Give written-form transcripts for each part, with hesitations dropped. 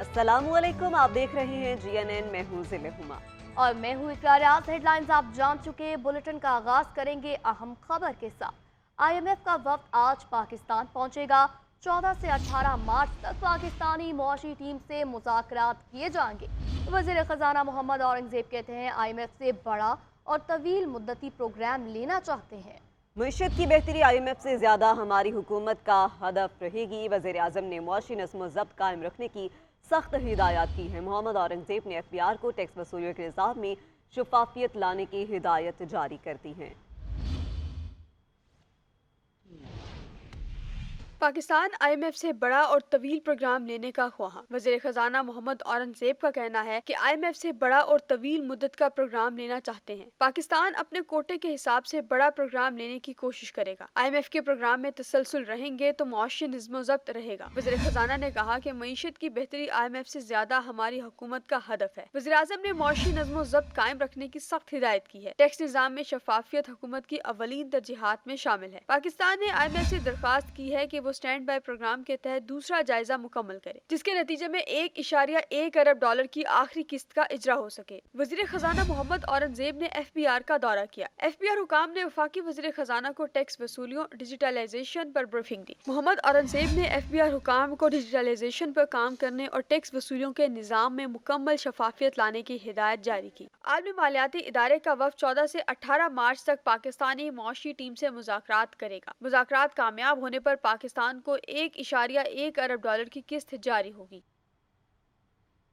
السلام علیکم، آپ دیکھ رہے ہیں GNN، میں ہوں ذل ہما اور میں ہوں اقرار ریاض۔ ہیڈ لائنز آپ جان چکے، بلیٹن کا آغاز کریں گے اہم خبر کے ساتھ۔ IMF کا وفد آج پاکستان پہنچے گا۔ 14 سے 18 مارچ تک پاکستانی معاشی ٹیم سے مذاکرات کیے جائیں گے۔ وزیر خزانہ محمد اورنگزیب کہتے ہیں IMF سے بڑا اور طویل مدتی پروگرام لینا چاہتے ہیں۔ معیشت کی بہتری IMF سے زیادہ ہماری حکومت کا ہدف رہے گی۔ وزیر اعظم نے معاشی نظم و ضبط قائم رکھنے کی سخت ہدایات کی ہیں۔ محمد اورنگزیب نے FBR کو ٹیکس وصولیوں کے نظام میں شفافیت لانے کی ہدایت جاری کر دی ہیں۔ پاکستان IMF سے بڑا اور طویل پروگرام لینے کا خواہاں۔ وزیر خزانہ محمد اورنگزیب کا کہنا ہے کہ IMF سے بڑا اور طویل مدت کا پروگرام لینا چاہتے ہیں۔ پاکستان اپنے کوٹے کے حساب سے بڑا پروگرام لینے کی کوشش کرے گا۔ IMF کے پروگرام میں تسلسل رہیں گے تو معاشی نظم و ضبط رہے گا۔ وزیر خزانہ نے کہا کہ معیشت کی بہتری IMF سے زیادہ ہماری حکومت کا ہدف ہے۔ وزیر اعظم نے معاشی نظم و ضبط قائم رکھنے کی سخت ہدایت کی ہے۔ ٹیکس نظام میں شفافیت حکومت کی اولین ترجیحات میں شامل ہے۔ پاکستان نے IMF سے درخواست کی ہے کہ وہ اسٹینڈ بائی پروگرام کے تحت دوسرا جائزہ مکمل کرے، جس کے نتیجے میں $1.1 ارب کی آخری قسط کا اجرا ہو سکے۔ وزیر خزانہ محمد اورنگزیب نے FBR کا دورہ کیا۔ FBR حکام نے وفاقی وزیر خزانہ کو ٹیکس وصولیوں، ڈیجیٹلائزیشن پر بریفنگ دی۔ محمد اورنگزیب نے FBR حکام کو ڈیجیٹلائزیشن پر کام کرنے اور ٹیکس وصولیوں کے نظام میں مکمل شفافیت لانے کی ہدایت جاری کی۔ عالمی مالیاتی ادارے کا وفد 14 سے 18 مارچ تک پاکستانی معاشی ٹیم سے مذاکرات کرے گا۔ مذاکرات کامیاب ہونے پر پاکستان کو $1.1 ارب کی قسط جاری ہوگی۔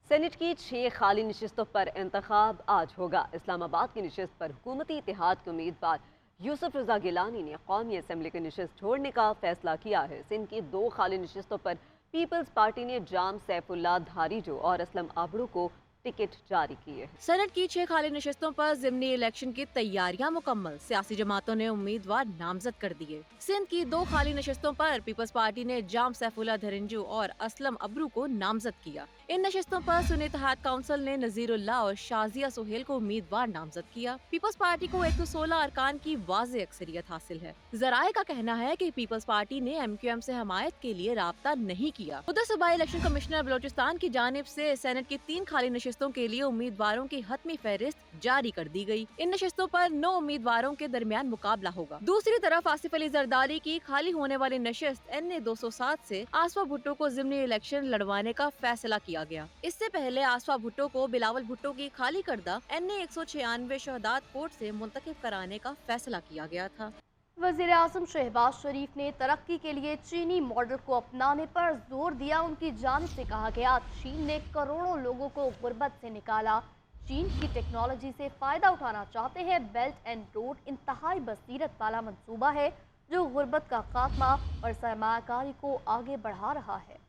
سینٹ کی 6 خالی نشستوں پر انتخاب آج ہوگا۔ اسلام آباد کی نشست پر حکومتی اتحاد کے امیدوار یوسف رضا گیلانی نے قومی اسمبلی کی نشست چھوڑنے کا فیصلہ کیا ہے۔ سندھ کی 2 خالی نشستوں پر پیپلز پارٹی نے جام سیف اللہ دھاریجو اور اسلم ابڑو کو ٹکٹ جاری کیے۔ سینٹ کی 6 خالی نشستوں پر ضمنی الیکشن کی تیاریاں مکمل، سیاسی جماعتوں نے امیدوار نامزد کر دیے۔ سندھ کی 2 خالی نشستوں پر پیپلز پارٹی نے جام سیف اللہ دھرنجو اور اسلم ابرو کو نامزد کیا۔ ان نشستوں پر سنی اتحاد کونسل نے نذیر اللہ اور شازیہ سہیل کو امیدوار نامزد کیا۔ پیپلز پارٹی کو 116 ارکان کی واضح اکثریت حاصل ہے۔ ذرائع کا کہنا ہے کہ پیپلز پارٹی نے MQM سے حمایت کے لیے رابطہ نہیں کیا۔ ادھر صوبائی الیکشن کمشنر بلوچستان کی جانب سے سینٹ کی 3 خالی نشستوں کے لیے امیدواروں کی حتمی فہرست جاری کر دی گئی۔ ان نشستوں پر 9 امیدواروں کے درمیان مقابلہ ہوگا۔ دوسری طرف آصف علی زرداری کی خالی ہونے والی نشست NA 207 سے آصفہ بھٹو کو ضمنی الیکشن لڑوانے کا فیصلہ کیا گیا۔ اس سے پہلے آصفہ بھٹو کو بلاول بھٹو کی خالی کردہ NA 196 شہداد کوٹ سے منتخب کرانے کا فیصلہ کیا گیا تھا۔ وزیر اعظم شہباز شریف نے ترقی کے لیے چینی ماڈل کو اپنانے پر زور دیا۔ ان کی جانب سے کہا گیا چین نے کروڑوں لوگوں کو غربت سے نکالا۔ چین کی ٹیکنالوجی سے فائدہ اٹھانا چاہتے ہیں۔ بیلٹ اینڈ روڈ انتہائی بصیرت والا منصوبہ ہے جو غربت کا خاتمہ اور سرمایہ کاری کو آگے بڑھا رہا ہے۔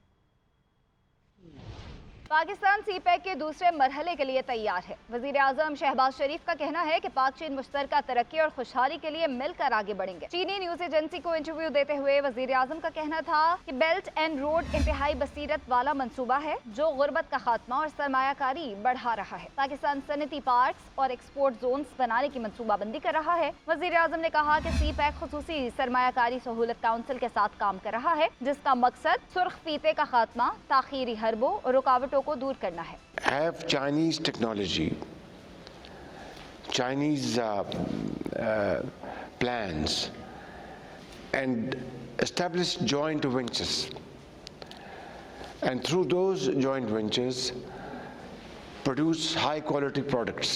پاکستان سی پیک کے دوسرے مرحلے کے لیے تیار ہے۔ وزیر اعظم شہباز شریف کا کہنا ہے کہ پاک چین مشترکہ ترقی اور خوشحالی کے لیے مل کر آگے بڑھیں گے۔ چینی نیوز ایجنسی کو انٹرویو دیتے ہوئے وزیر اعظم کا کہنا تھا کہ بیلٹ اینڈ روڈ انتہائی بصیرت والا منصوبہ ہے جو غربت کا خاتمہ اور سرمایہ کاری بڑھا رہا ہے۔ پاکستان صنعتی پارکس اور ایکسپورٹ زونز بنانے کی منصوبہ بندی کر رہا ہے۔ وزیر اعظم نے کہا کہ سی پیک خصوصی سرمایہ کاری سہولت کونسل کے ساتھ کام کر رہا ہے جس کا مقصد سرخ فیتے کا خاتمہ، تاخیری حربوں اور رکاوٹوں کو دور کرنا ہے۔ Have Chinese technology, Chinese plans, and establish joint ventures. And through those joint ventures, produce high quality products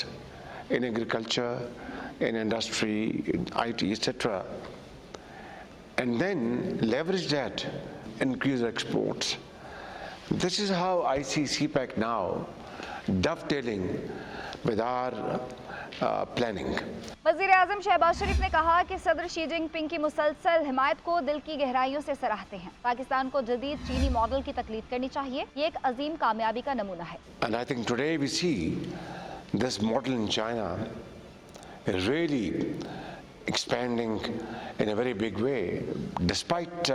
in agriculture, in industry, in IT, etc. And then leverage that, increase exports. This is how I see CPEC now dovetailing with our planning. وزیر اعظم شہباز شریف نے کہا کہ صدر شی جن پنگ کی مسلسل حمایت کو دل کی گہرائیوں سے سراہتے ہیں۔ پاکستان کو جدید چینی ماڈل کی تقلید کرنی چاہیے، یہ ایک عظیم کامیابی کا نمونہ ہے۔ And I think today we see this model in China is really expanding in a very big way. Despite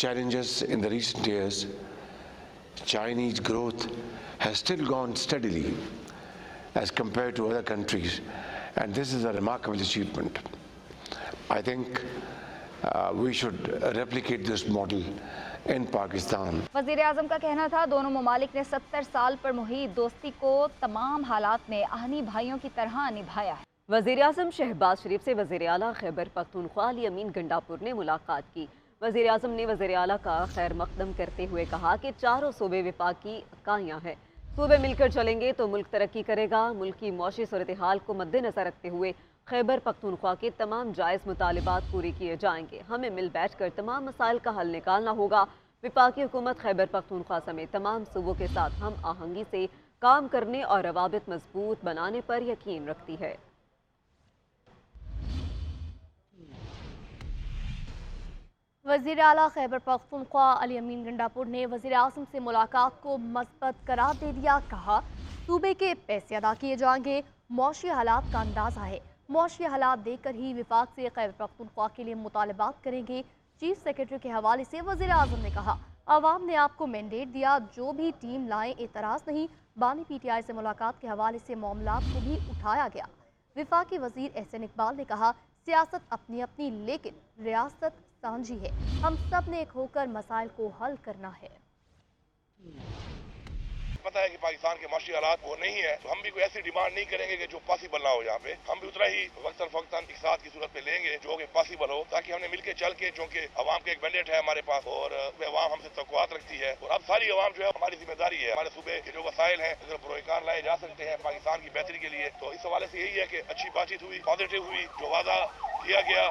challenges in the recent years, Chinese growth has still gone steadily as compared to other countries, and this is a remarkable achievement. I think we should replicate this model in Pakistan. वजीर आजम का कहना था दोनों ममालिक ने 70 साल पर मुहित दोस्ती को तमाम हालात में आहनी भाइयों की तरह निभाया है। वजीर आजम शहबाज शरीफ से वजीर आला खैबर पख्तूनख्वा अली अमीन गंडापुर ने मुलाकात की। वजीर आजम ने वजीर आला का खैर मकदम करते हुए कहा कि चारों सूबे विफाक की इकाइयाँ हैं, सूबे मिलकर चलेंगे तो मुल्क तरक्की करेगा। मुल्क की मौशी सूरत हाल को मद्देनजर रखते हुए खैबर पख्तूनख्वा के तमाम जायज़ मुतालिबात पूरे किए जाएंगे। हमें मिल बैठ कर तमाम मसाइल का हल निकालना होगा। विफाकी हुकूमत खैबर पख्तूनख्वा समेत तमाम सूबों के साथ हम आहंगी से काम करने और रवाबित मजबूत बनाने पर यकीन रखती है। वज़ीर आला खैबर पख्तूनख्वा अली अमीन गंडापुर ने वज़ीर आज़म से मुलाकात को मस्बत करार दे दिया। कहा सूबे के पैसे अदा किए जाएंगे, मौशी हालात का अंदाज़ा है, मौशी हालात देखकर ही विफाक से खैबर पख्तूनख्वा के लिए मुतालबात करेंगे। चीफ सेक्रेटरी के हवाले से वज़ीर आज़म ने कहा आवाम ने आपको मैंडेट दिया, जो भी टीम लाए एतराज़ नहीं। बानी PTI से मुलाकात के हवाले से मामलात को भी उठाया गया। विफाकी वज़ीर एहसन इकबाल ने कहा सियासत अपनी अपनी लेकिन रियासत सांझी है, हम सब ने एक होकर मसाइल को हल करना है। पता है कि पाकिस्तान के माशी हालात वो नहीं है, तो हम भी कोई ऐसी डिमांड नहीं करेंगे कि जो पॉसिबल ना हो। यहाँ पे हम भी उतना ही वक्तन फक्तन इकसाद की सूरत पे लेंगे जो कि पॉसिबल हो, ताकि हमने मिलके चल के, चूँकि अवाम का एक मैंडेट है हमारे पास और अवाम हमसे तवक्कुआत रखती है और अब सारी अवाम जो है हमारी जिम्मेदारी है, हमारे सूबे के जो वसाइल हैं अगर प्रोइकान लाए जा सकते हैं पाकिस्तान की बेहतरी के लिए। तो इस हवाले से यही है कि अच्छी बातचीत हुई, पॉजिटिव हुई, जो वादा किया गया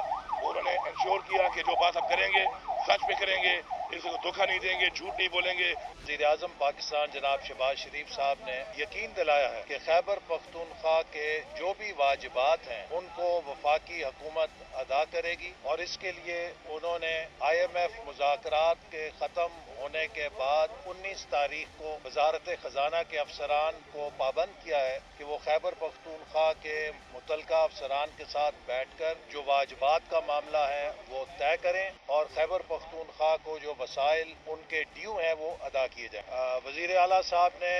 उन्होंने इंश्योर किया कि जो बात हम करेंगे सच पे करेंगे, किसी को धोखा नहीं देंगे, झूठ नहीं बोलेंगे। वज़ीर आज़म पाकिस्तान जनाब शहबाज शरीफ साहब ने यकीन दिलाया है कि खैबर पख्तूनख्वा के जो भी वाजिबात हैं उनको वफाकी हुकूमत अदा करेगी और इसके लिए उन्होंने IMF मुज़ाकरात के ख़त्म होने के बाद 19 तारीख को वजारत खजाना के अफसरान को पाबंद किया है कि वो खैबर पख्तूनख्वा के मुतलका अफसरान के साथ बैठकर जो वाजिबात का मामला है वो तय करें और खैबर पख्तूनख्वा को जो वसाइल उनके ड्यू हैं वो अदा किए जाए। वज़ीर आला साहब ने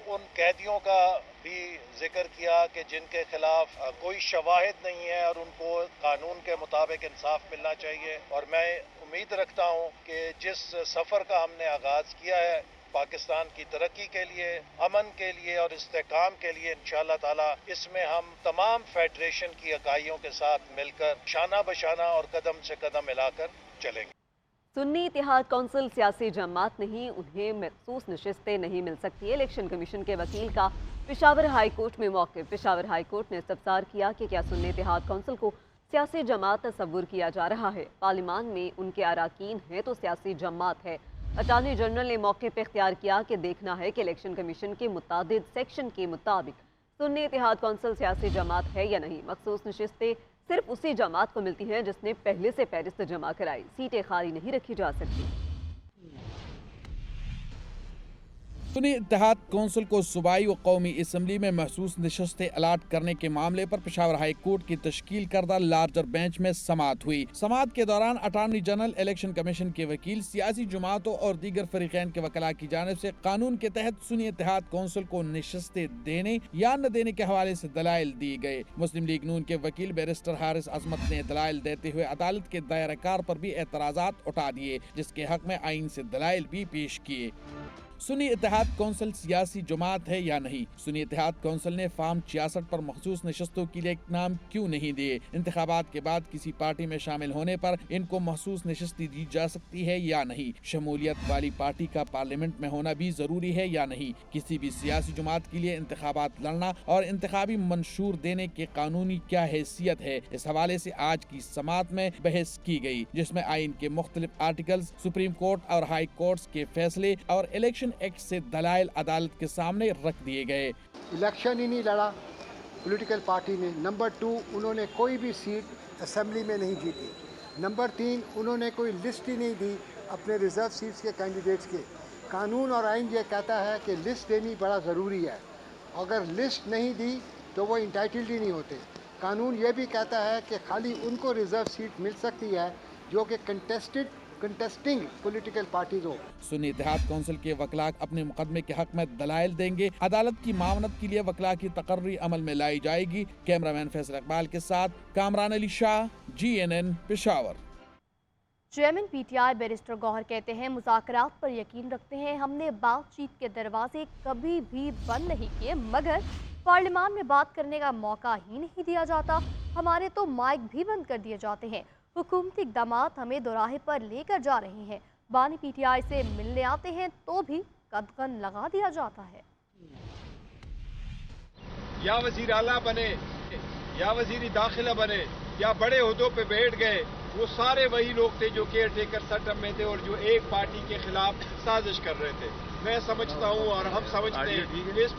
उन कैदियों का भी जिक्र किया कि जिनके खिलाफ कोई शवाहिद नहीं है और उनको कानून के मुताबिक इंसाफ मिलना चाहिए। और मैं उम्मीद रखता हूँ कि जिस सफ़र का हमने आगाज़ किया है पाकिस्तान की तरक्की के लिए, अमन के लिए और इस्तेकाम के लिए, इंशाअल्लाह ताला इसमें हम तमाम फेडरेशन की इकाइयों के साथ मिलकर शाना बशाना और कदम से कदम मिलाकर चलेंगे। सुन्नी इत्तेहाद कौंसिल सियासी जमात नहीं, उन्हें मखसूस नशिस्तें नहीं मिल सकती। इलेक्शन कमीशन के वकील का पेशावर हाई कोर्ट में मौक़िफ़। पेशावर हाई कोर्ट ने इस्तफसार किया कि क्या सुन्नी इत्तेहाद कौंसिल को सियासी जमात तस्वुर किया जा रहा है। पार्लिमान में उनके अराकीन हैं तो सियासी जमात है। अटॉर्नी जनरल ने मौके पर इख्तियार किया कि देखना है कि इलेक्शन कमीशन के मुताबिक सेक्शन के मुताबिक सुन्नी इत्तेहाद कौंसिल सियासी जमात है या नहीं। मखसूस नशिस्तें सिर्फ उसी जमात को मिलती हैं जिसने पहले से फहरिस्त जमा कराई, सीटें खाली नहीं रखी जा सकती। सुन्नी इत्तेहाद कौंसिल को सूबाई व कौमी असम्बली में महसूस नशस्तें अलाट करने के मामले पर पेशावर हाई कोर्ट की तश्कील करदा लार्जर बेंच में समाअत हुई। समाअत के दौरान अटॉर्नी जनरल, इलेक्शन कमीशन के वकील, सियासी जमातों और दीगर फरीकैन के वकला की जानिब से कानून के तहत सुन्नी इत्तेहाद कौंसिल को नशस्तें देने या न देने के हवाले से दलाइल दिए गए। मुस्लिम लीग नून के वकील बैरिस्टर हारिस अजमत ने दलाइल देते हुए अदालत के दायरा कार पर भी एतराज़ात उठा दिए, जिसके हक में आइन से दलाइल भी पेश किए। सुन्नी इत्तेहाद कौंसिल सियासी जमात है या नहीं। सुन्नी इत्तेहाद कौंसिल ने फार्म 66 पर मखसूस नशस्तों के लिए नाम क्यों नहीं दिए। इंतखाबात के बाद किसी पार्टी में शामिल होने पर इनको मखसूस नशस्ती दी जा सकती है या नहीं। शमूलियत वाली पार्टी का पार्लियामेंट में होना भी जरूरी है या नहीं। किसी भी सियासी जमात के लिए इंतखाबात लड़ना और इंतखाबी मंशूर देने के कानूनी क्या हैसियत है, इस हवाले से आज की समाअत में बहस की गई, जिसमें आइन के मुख्तलिफ आर्टिकल्स, सुप्रीम कोर्ट और हाई कोर्ट्स के फैसले और इलेक्शन एक्ट से दलाइल अदालत के सामने रख दिए गए। इलेक्शन ही नहीं लड़ा पॉलिटिकल पार्टी ने। नंबर 2, उन्होंने कोई भी सीट असेंबली में नहीं जीती। नंबर 3, उन्होंने कोई लिस्ट ही नहीं दी अपने रिजर्व सीट्स के कैंडिडेट्स के। कानून और आइन ये कहता है कि लिस्ट देनी बड़ा ज़रूरी है, अगर लिस्ट नहीं दी तो वो इंटाइटल्ड ही नहीं होते। कानून ये भी कहता है कि खाली उनको रिजर्व सीट मिल सकती है जो कि कंटेस्टिंग पॉलिटिकल पार्टीज हो। सुन्नी इत्तेहाद कौंसिल के वकला अपने मुकदमे के हक में दलाइल देंगे। अदालत की मामनत के लिए वकला की तकर्री अमल में लाई जाएगी। कैमरामैन फैसल इकबाल के साथ Kamran Ali Shah, GNN Peshawar. Chairman P T I barrister Gohar کہتے ہیں مذاکرات پر یقین رکھتے ہیں، ہم نے بات چیت کے دروازے کبھی بھی بند نہیں کیے، مگر پارلیمان میں بات کرنے کا موقع ہی نہیں دیا جاتا، ہمارے تو مائک بھی بند کر دیے جاتے ہیں، حکومتی اقدامات ہمیں دوراہے پر لے کر جا رہے ہیں، بانی پی ٹی آئی سے ملنے آتے ہیں تو بھی قدغن لگا دیا جاتا ہے۔ یا وزیر اعلیٰ بنے یا وزیر داخلہ بنے یا بڑے عہدوں پہ بیٹھ گئے، وہ سارے وہی لوگ تھے جو کیئر ٹیکر سسٹم میں تھے اور جو ایک پارٹی کے خلاف سازش کر رہے تھے۔ میں سمجھتا ہوں اور ہم سمجھتے ہیں کہ اس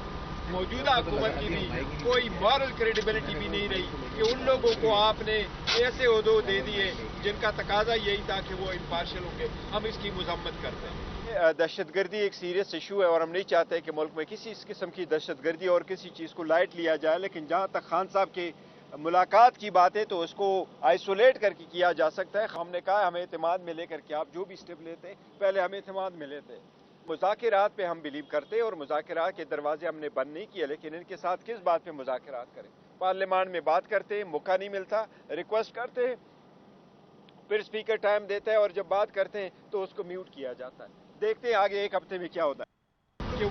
موجودہ حکومت کی بھی کوئی مورل کریڈیبلٹی بھی نہیں رہی کہ ان لوگوں کو آپ نے ایسے عہدوں دے دیے جن کا تقاضا یہی تھا کہ وہ امپارشل ہوں گے۔ ہم اس کی مذمت کرتے ہیں۔ دہشت گردی ایک سیریس ایشو ہے اور ہم نہیں چاہتے کہ ملک میں کسی اس قسم کی دہشت گردی اور کسی چیز کو لائٹ لیا جائے، لیکن جہاں تک خان صاحب کی ملاقات کی بات ہے تو اس کو آئسولیٹ کر کے کیا جا سکتا ہے۔ ہم نے کہا ہمیں اعتماد میں لے کر کے آپ جو بھی اسٹیپ لیتے پہلے ہمیں اعتماد میں لیتے۔ مذاکرات پہ ہم بلیو کرتے اور مذاکرات کے دروازے ہم نے بند نہیں کیے، لیکن ان کے ساتھ کس بات پہ مذاکرات کریں؟ پارلیمان میں بات کرتے، موقع نہیں ملتا، ریکویسٹ کرتے، پھر اسپیکر ٹائم دیتا ہے اور جب بات کرتے ہیں تو اس کو میوٹ کیا جاتا ہے۔ دیکھتے ہیں آگے ایک ہفتے میں کیا ہوتا ہے۔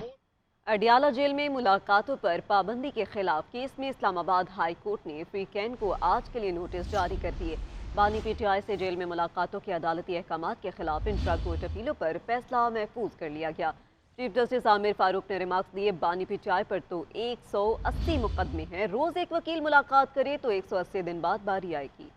اڈیالہ جیل میں ملاقاتوں پر پابندی کے خلاف کیس میں اسلام آباد ہائی کورٹ نے فری کین کو آج کے لیے نوٹس جاری کر دیے۔ بانی پی ٹی آئی سے جیل میں ملاقاتوں کے عدالتی احکامات کے خلاف انٹرا کورٹ اپیلوں پر فیصلہ محفوظ کر لیا گیا۔ چیف جسٹس عامر فاروق نے ریمارکس دیے، بانی پی ٹی آئی پر تو 180 مقدمے ہیں، روز ایک وکیل ملاقات کرے تو 180 دن بعد باری آئے گی۔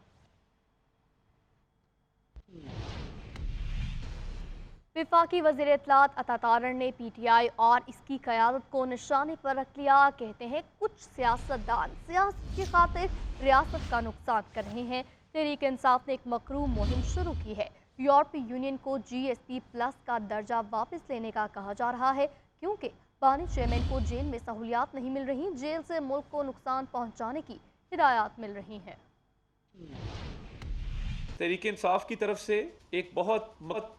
وفاقی وزیر اطلاعات عطا تارڑ نے پی ٹی آئی اور اس کی قیادت کو نشانے پر رکھ لیا۔ کہتے ہیں کچھ سیاستدان سیاست کی خاطر ریاست کا نقصان کر رہے ہیں۔ تحریک انصاف نے ایک مکروہ مہم شروع کی ہے۔ یورپی یونین کو جی ایس پی پلس کا درجہ واپس لینے کا کہا جا رہا ہے، کیونکہ بانی چیئرمین کو جیل میں سہولیات نہیں مل رہی، جیل سے ملک کو نقصان پہنچانے کی ہدایات مل رہی ہیں۔ تحریک انصاف کی طرف سے ایک بہت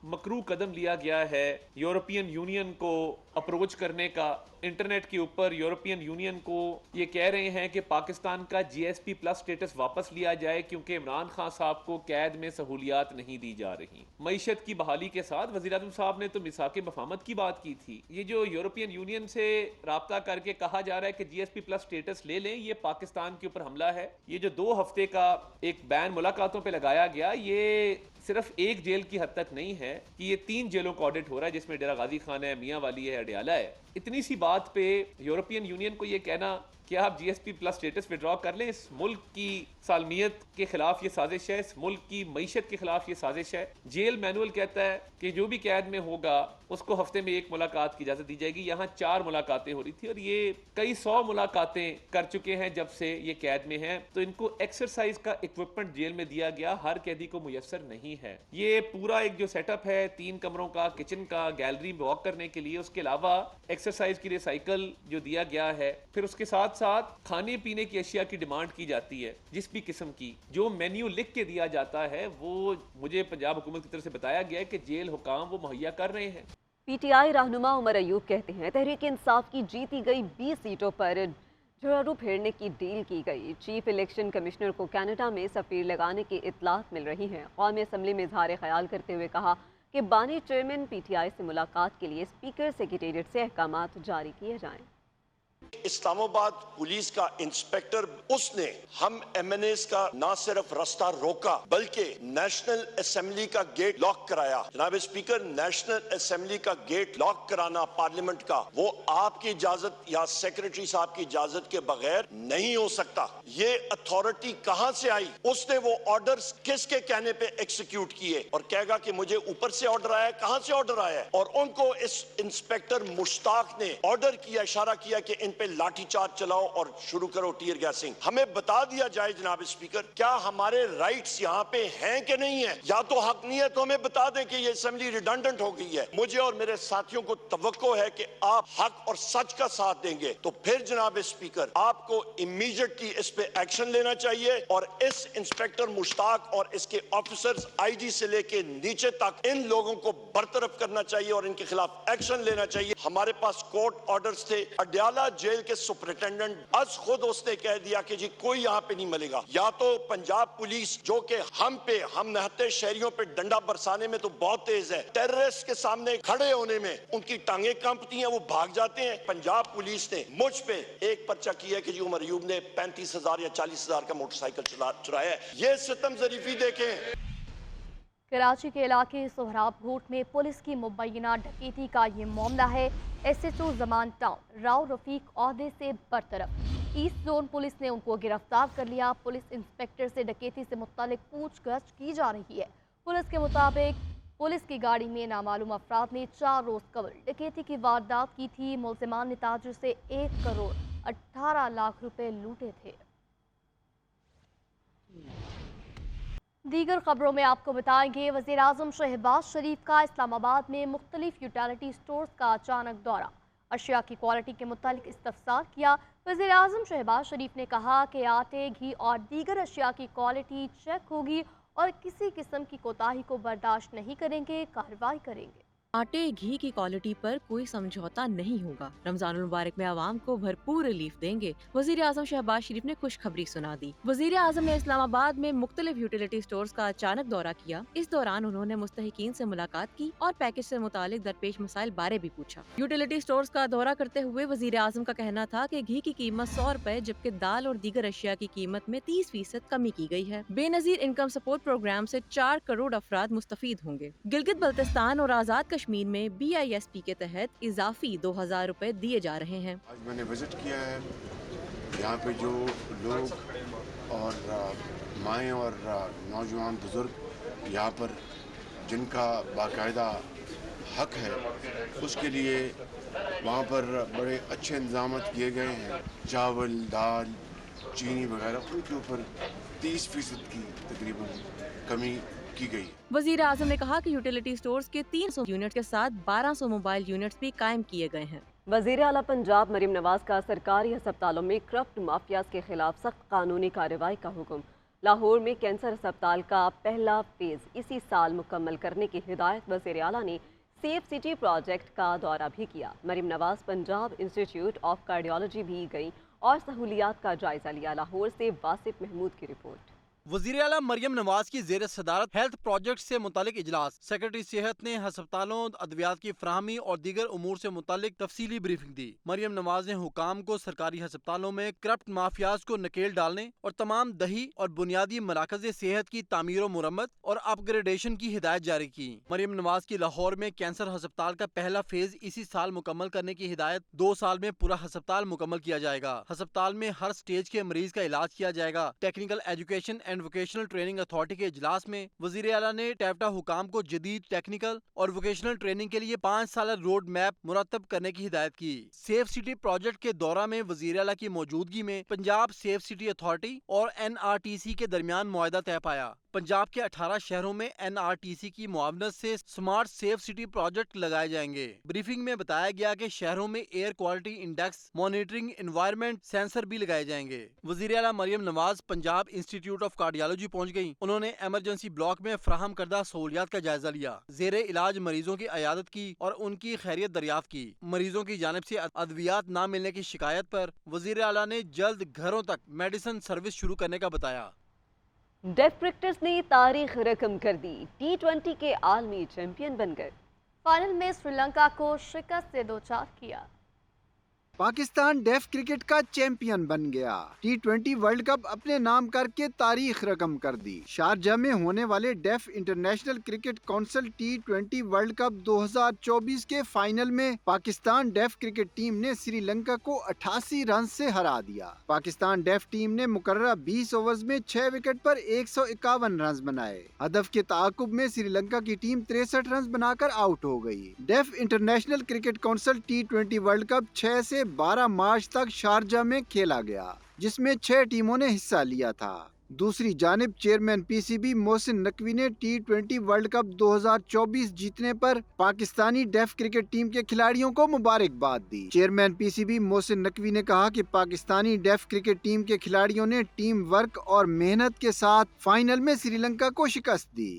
مکروہ قدم لیا گیا ہے یورپین یونین کو اپروچ کرنے کا۔ انٹرنیٹ کے اوپر یورپین یونین کو یہ کہہ رہے ہیں کہ پاکستان کا جی ایس پی پلس سٹیٹس واپس لیا جائے کیونکہ عمران خان صاحب کو قید میں سہولیات نہیں دی جا رہی۔ معیشت کی بحالی کے ساتھ وزیر اعظم صاحب نے تو میثاق مفاہمت کی بات کی تھی۔ یہ جو یورپین یونین سے رابطہ کر کے کہا جا رہا ہے کہ جی ایس پی پلس سٹیٹس لے لیں، یہ پاکستان کے اوپر حملہ ہے۔ یہ جو 2 ہفتے کا ایک بین ملاقاتوں پہ لگایا گیا، یہ صرف ایک جیل کی حد تک نہیں ہے کہ یہ 3 جیلوں کا آڈٹ ہو رہا ہے، جس میں ڈیرہ غازی خان ہے، میاں والی ہے، اڈیالہ ہے۔ اتنی سی بات پہ یورپین یونین کو یہ کہنا کہ آپ G S P plus status withdraw کر لیں، اس ملک کی سالمیت کے خلاف یہ سازش ہے، اس ملک کی معیشت کے خلاف یہ سازش ہے۔ جیل مینول کہتا ہے کہ جو بھی قید میں ہوگا اس کو ہفتے میں 1 ملاقات کی اجازت دی جائے گی، یہاں 4 ملاقاتیں ہو رہی تھی اور یہ کئی 100 ملاقاتیں کر چکے ہیں جب سے یہ قید میں ہیں۔ تو ان کو ایکسرسائز کا اکوپمنٹ جیل میں دیا گیا، ہر قیدی کو میسر نہیں ہے۔ یہ پورا ایک جو سیٹ اپ ہے 3 کمروں کا، کچن کا، گیلری میں واک کرنے کے لیے، اس کے علاوہ ایکسرسائز کے لیے سائیکل جو دیا گیا ہے، پھر اس کے ساتھ ساتھ کھانے پینے کی اشیاء کی ڈیمانڈ کی جاتی ہے، جس بھی قسم کی جو مینیو لکھ کے دیا جاتا ہے وہ مجھے پنجاب حکومت کی طرف سے بتایا گیا ہے کہ جیل حکام وہ مہیا کر رہے ہیں۔ پی ٹی آئی رہنما عمر ایوب کہتے ہیں تحریک انصاف کی جیتی گئی 20 سیٹوں پر جھاڑو پھیرنے کی ڈیل کی گئی۔ چیف الیکشن کمشنر کو کینیڈا میں سفیر لگانے کی اطلاعات مل رہی ہیں۔ قومی اسمبلی میں اظہار خیال کرتے ہوئے کہا کہ بانی چیئرمین پی ٹی آئی سے ملاقات کے لیے اسپیکر سیکریٹریٹ سے احکامات جاری کیے جائیں۔ اسلام آباد پولیس کا انسپیکٹر، اس نے ہم ایم این ایز کا نہ صرف رستہ روکا بلکہ نیشنل اسمبلی کا گیٹ لاک کرایا۔ جناب اسپیکر، نیشنل اسمبلی کا گیٹ لاک کرانا پارلیمنٹ کا، وہ آپ کی اجازت یا سیکریٹری صاحب کی اجازت کے بغیر نہیں ہو سکتا۔ یہ اتھارٹی کہاں سے آئی؟ اس نے وہ آرڈرز کس کے کہنے پہ ایکسیکیوٹ کیے؟ اور کہے گا کہ مجھے اوپر سے آرڈر آیا ہے، کہاں سے آرڈر آیا ہے؟ اور ان کو اس انسپیکٹر مشتاق نے آرڈر کیا، اشارہ کیا کہ ان پہ لاٹھی چارج چلاؤ اور شروع کرو ٹیئر گیسنگ۔ ہمیں بتا دیا جائے جناب اسپیکر، کیا ہمارے رائٹس یہاں پہ ہیں کہ نہیں ہیں؟ یا تو حق نہیں ہے تو ہمیں بتا دیں کہ یہ اسمبلی ریڈنڈنٹ ہو گئی ہے۔ مجھے اور میرے ساتھیوں کو توقع ہے کہ آپ حق اور سچ کا ساتھ دیں گے، تو پھر جناب اسپیکر آپ کو امیڈیٹلی اس پہ ایکشن لینا چاہیے اور اس انسپیکٹر مشتاق اور اس کے آفیسرز آئی جی سے لے کے نیچے تک ان لوگوں کو برطرف کرنا چاہیے اور ان کے خلاف ایکشن لینا چاہیے۔ ہمارے پاس کورٹ آرڈرز تھے، اڈیالہ جیل जेल के सुपरिटेंडेंट आज खुद उसने कह दिया कि जी कोई यहाँ पे नहीं मिलेगा। या तो पंजाब पुलिस जो कि हम नहते शहरियों पे डंडा बरसाने में तो बहुत तेज है, टेररिस्ट के सामने खड़े होने में उनकी टांगें कांपती हैं, वो भाग जाते हैं। पंजाब पुलिस ने मुझ पे एक पर्चा किया कि जी उमर अयूब ने 35,000 या 40,000 का मोटरसाइकिल चुराया है। ये सितम ज़रीफी देखें। कराची के इलाके सोहराब घोट में पुलिस की मुबैना डकैती का ये मामला है। SHO जमान टाउन राव रफीक ओहदे से बरतरफ। ईस्ट जोन पुलिस ने उनको गिरफ्तार कर लिया। पुलिस इंस्पेक्टर से डकैती से मुतालिक पूछगछ की जा रही है। पुलिस के मुताबिक पुलिस की गाड़ी में नामालूम अफराद ने 4 रोज कबल डकैती की वारदात की थी। मुल्जिमान ने ताजिर से 1 करोड़ 18 लाख रुपए लूटे थे। दीगर खबरों में आपको बताएंगे, वज़ीर आज़म शहबाज शरीफ का इस्लामाबाद में मुख्तलिफ यूटिलिटी स्टोर्स का अचानक दौरा। अशिया की क्वालिटी के मुतालिक इस्तफसार किया। वज़ीर आज़म शहबाज शरीफ ने कहा कि आटे, घी और दीगर अशिया की क्वालिटी चेक होगी और किसी किस्म की कोताही को बर्दाश्त नहीं करेंगे, कार्रवाई करेंगे। आटे घी की क्वालिटी पर कोई समझौता नहीं होगा। रमजानुल मुबारक में आवाम को भरपूर रिलीफ देंगे। वज़ीर आज़म शहबाज शरीफ ने खुशखबरी सुना दी। वज़ीर आज़म ने इस्लामाबाद में मुख्तलिफ यूटिलिटी स्टोर्स का अचानक दौरा किया। इस दौरान उन्होंने मुस्तहिकीन से मुलाकात की और पैकेज से मुतालिक दरपेश मसाइल बारे भी पूछा। यूटिलिटी स्टोर्स का दौरा करते हुए वज़ीर आज़म का कहना था कि घी की कीमत 100 रुपए जबकि दाल और दीगर अशिया की कीमत में 30% कमी की गई है। बेनजीर इनकम सपोर्ट प्रोग्राम से 4 करोड़ अफराद मुस्तफीद होंगे। गिलगित बल्तिस्तान और आज़ाद कश्मीर में BISP के तहत इजाफी 2000 रुपए दिए जा रहे हैं। आज मैंने विजिट किया है, यहाँ पे जो लोग और माएँ और नौजवान बुजुर्ग यहाँ पर जिनका बाकायदा हक है, उसके लिए वहाँ पर बड़े अच्छे इंतजाम किए गए हैं। चावल, दाल, चीनी वगैरह उनके ऊपर 30% की तकरीबन कमी की गई। वज़ीर आज़म ने कहा कि यूटिलिटी स्टोर्स के 300 यूनिट के साथ 1200 मोबाइल यूनिट्स भी कायम किए गए हैं। वज़ीर आला पंजाब मरीम नवाज का सरकारी अस्पतालों में करप्ट माफियाज के खिलाफ सख्त कानूनी कार्रवाई का हुक्म। लाहौर में कैंसर अस्पताल का पहला फेज इसी साल मुकम्मल करने की हिदायत वज़ीर आला ने सेफ सिटी प्रोजेक्ट का दौरा भी किया। Maryam Nawaz Punjab institute of cardiology भी गई और सहूलियात का जायजा लिया। लाहौर से वासिफ महमूद की रिपोर्ट। वज़ीर आला मरियम नवाज की ज़ेर सदारत हेल्थ प्रोजेक्ट से मुतालिक इजलास। सेक्रेटरी सेहत ने हस्पतालों, अद्वियात की फराहमी और दीगर उमूर से मुतालिक तफसीली ब्रीफिंग दी। मरियम नवाज ने हुकाम को सरकारी हस्पतालों में करप्ट माफियाज को नकेल डालने और तमाम दही और बुनियादी मराकज़ सेहत की तामीर और मुरम्मत और अपग्रेडेशन की हिदायत जारी की। मरियम नवाज की लाहौर में कैंसर हस्पताल का पहला फेज इसी साल मुकम्मल करने की हिदायत। 2 साल में पूरा हस्पताल मुकम्मल किया जाएगा। हस्पताल में हर स्टेज के मरीज का इलाज किया जाएगा। Technical education and vocational training authority के इजलास में वज़ीर आला ने टैप्टा हुकाम को जदीद टेक्निकल और वोकेशनल ट्रेनिंग के लिए 5 साल रोड मैप मुरतब करने की हिदायत की। सेफ सिटी प्रोजेक्ट के दौरा में वज़ीर आला की मौजूदगी में पंजाब सेफ सिटी अथॉरिटी और NRTC के दरमियान मुआहदा तय पाया। पंजाब के 18 शहरों में NRTC की मुआवनत से स्मार्ट सेफ सिटी प्रोजेक्ट लगाए जाएंगे। ब्रीफिंग में बताया गया कि शहरों में air quality index monitoring environment sensor भी लगाए जाएंगे। वज़ीर आला Maryam Nawaz Punjab institute of cardiology पहुंच गई। उन्होंने इमरजेंसी ब्लॉक में फराहम करदा सहूलियात का जायजा लिया। ज़ेरे इलाज मरीजों की अयादत की और उनकी खैरियत दरियाफ्त की। मरीजों की जानिब से अद्वियात न मिलने की शिकायत पर वज़ीर आला ने जल्द घरों तक मेडिसिन सर्विस शुरू करने का बताया। डेफ क्रिकेटर्स ने तारीख रकम कर दी। T20 के आलमी चैंपियन बन गए। फाइनल में श्रीलंका को शिकस्त से 2-4 किया। पाकिस्तान डेफ क्रिकेट का चैंपियन बन गया। T20 वर्ल्ड कप अपने नाम करके तारीख रकम कर दी। शारजाह में होने वाले deaf international cricket council T20 world cup 2024 के फाइनल में पाकिस्तान डेफ क्रिकेट टीम ने श्रीलंका को 88 रन से हरा दिया। पाकिस्तान डेफ टीम ने मुकर्रर 20 ओवर्स में 6 विकेट पर 151 रन बनाए। हदफ के ताकुब में श्रीलंका की टीम 63 रन बनाकर आउट हो गई। Deaf international cricket council T20 world cup 6 से 12 मार्च तक शारजाह में खेला गया, जिसमें 6 टीमों ने हिस्सा लिया था। दूसरी जानिब चेयरमैन PCB मोहसिन नकवी ने T20 वर्ल्ड कप 2024 जीतने पर पाकिस्तानी डेफ क्रिकेट टीम के खिलाड़ियों को मुबारकबाद दी। चेयरमैन PCB मोहसिन नकवी ने कहा कि पाकिस्तानी डेफ क्रिकेट टीम के खिलाड़ियों ने टीम वर्क और मेहनत के साथ फाइनल में श्रीलंका को शिकस्त दी।